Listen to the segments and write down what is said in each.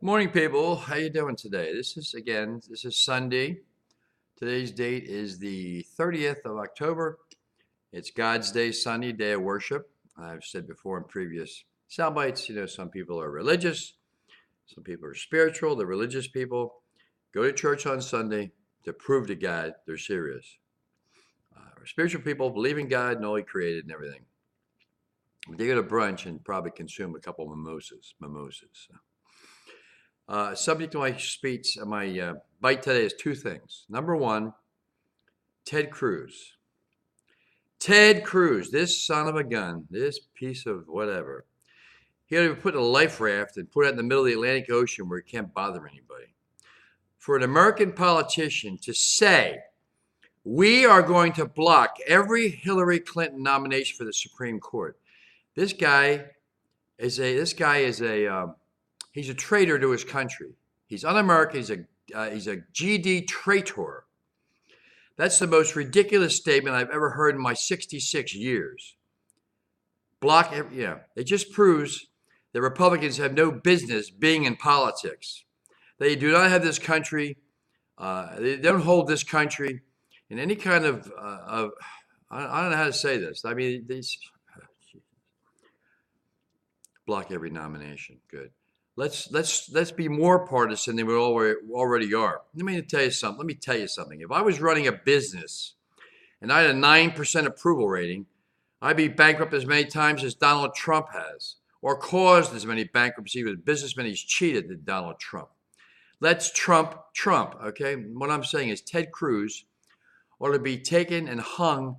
Morning, people. How you doing today? This is Sunday. Today's date is the 30th of October. It's God's Day Sunday, day of worship. I've said before in previous sound bites, some people are religious, some people are spiritual. The religious people go to church on Sunday to prove to God they're serious. Spiritual people believe in God and all He created and everything. They go to brunch and probably consume a couple of mimosas. Subject to my speech, my bite today is two things. Number one, Ted Cruz. Ted Cruz, this son of a gun, this piece of whatever. He ought to put in a life raft and put it in the middle of the Atlantic Ocean where he can't bother anybody. For an American politician to say, we are going to block every Hillary Clinton nomination for the Supreme Court. This guy is he's a traitor to his country. He's un-American. He's a GD traitor. That's the most ridiculous statement I've ever heard in my 66 years. It just proves that Republicans have no business being in politics. They do not have this country. They don't hold this country in any kind of I don't know how to say this. I mean, these block every nomination. Good. Let's be more partisan than we already are. Let me tell you something. If I was running a business and I had a 9% approval rating, I'd be bankrupt as many times as Donald Trump has, or caused as many bankruptcies with businessmen he's cheated than Donald Trump. Let's Trump, okay? What I'm saying is Ted Cruz ought to be taken and hung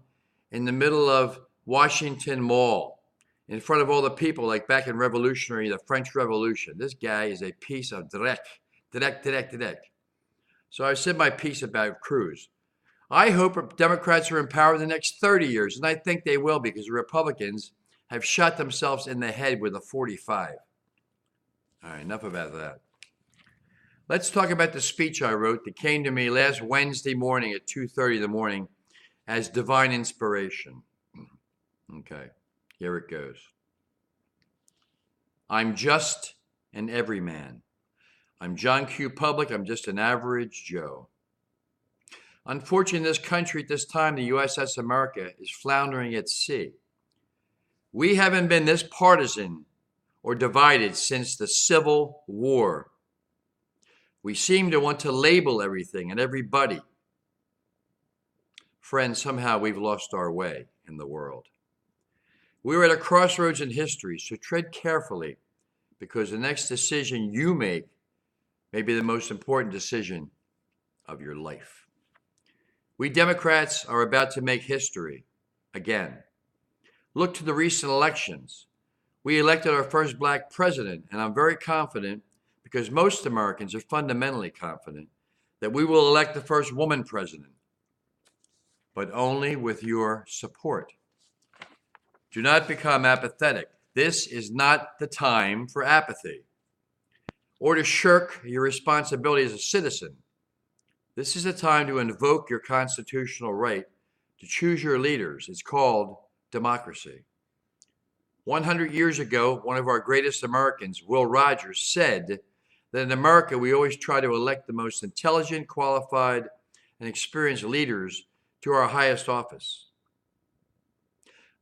in the middle of Washington Mall, in front of all the people, like back in the French Revolution. This guy is a piece of dreck. So I said my piece about Cruz. I hope Democrats are in power the next 30 years, and I think they will because the Republicans have shot themselves in the head with a 45. All right, enough about that. Let's talk about the speech I wrote that came to me last Wednesday morning at 2:30 in the morning as divine inspiration. Okay. Here it goes. I'm just an everyman. I'm John Q. Public. I'm just an average Joe. Unfortunately, in this country at this time, the USS America is floundering at sea. We haven't been this partisan or divided since the Civil War. We seem to want to label everything and everybody. Friends, somehow we've lost our way in the world. We're at a crossroads in history, so tread carefully because the next decision you make may be the most important decision of your life. We Democrats are about to make history again. Look to the recent elections. We elected our first black president, and I'm very confident, because most Americans are fundamentally confident, that we will elect the first woman president, but only with your support. Do not become apathetic. This is not the time for apathy or to shirk your responsibility as a citizen. This is a time to invoke your constitutional right to choose your leaders. It's called democracy. 100 years ago, one of our greatest Americans, Will Rogers, said that in America, we always try to elect the most intelligent, qualified, and experienced leaders to our highest office.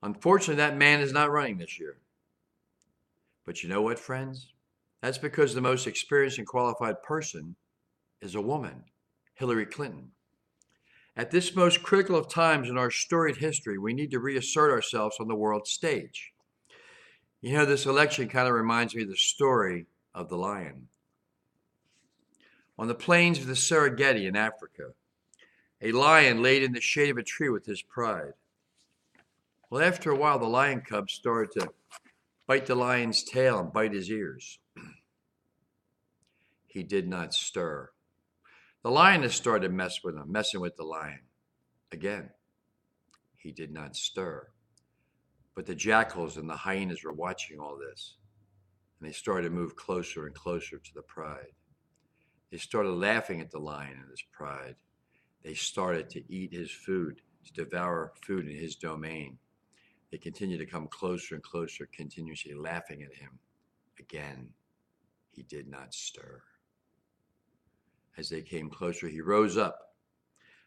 Unfortunately, that man is not running this year. But you know what, friends? That's because the most experienced and qualified person is a woman, Hillary Clinton. At this most critical of times in our storied history, we need to reassert ourselves on the world stage. You know, this election kind of reminds me of the story of the lion. On the plains of the Serengeti in Africa, a lion laid in the shade of a tree with his pride. Well, after a while, the lion cub started to bite the lion's tail and bite his ears. He did not stir. The lioness started messing with the lion. Again, he did not stir. But the jackals and the hyenas were watching all this, and they started to move closer and closer to the pride. They started laughing at the lion and his pride. They started to eat his food, to devour food in his domain. They continued to come closer and closer, continuously laughing at him again He did not stir. As they came closer, he rose up.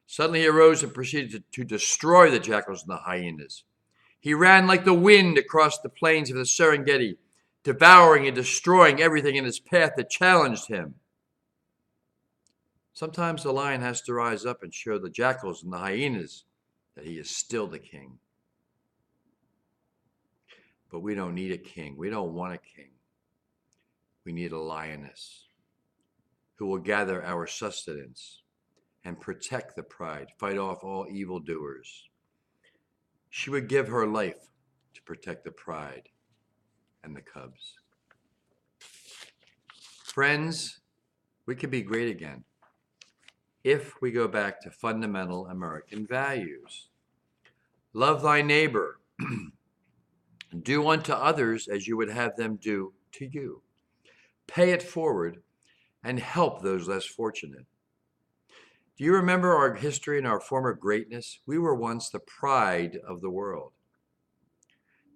Suddenly he arose and proceeded to destroy the jackals and the hyenas. He ran like the wind across the plains of the Serengeti, devouring and destroying everything in his path that challenged him. Sometimes the lion has to rise up and show the jackals and the hyenas that he is still the king. But we don't need a king. We don't want a king. We need a lioness who will gather our sustenance and protect the pride, fight off all evildoers. She would give her life to protect the pride and the cubs. Friends, we can be great again if we go back to fundamental American values. Love thy neighbor. Do unto others as you would have them do to you. Pay it forward and help those less fortunate. Do you remember our history and our former greatness? We were once the pride of the world.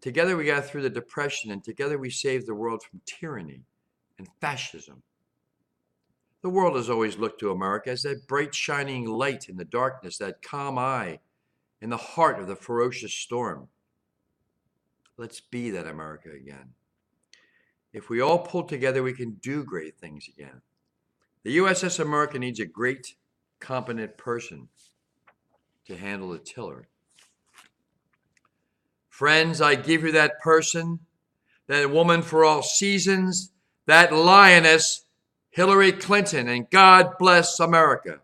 Together we got through the Depression, and together we saved the world from tyranny and fascism. The world has always looked to America as that bright shining light in the darkness, that calm eye in the heart of the ferocious storm. Let's be that America again. If we all pull together, we can do great things again. The USS America needs a great, competent person to handle the tiller. Friends, I give you that person, that woman for all seasons, that lioness, Hillary Clinton, and God bless America.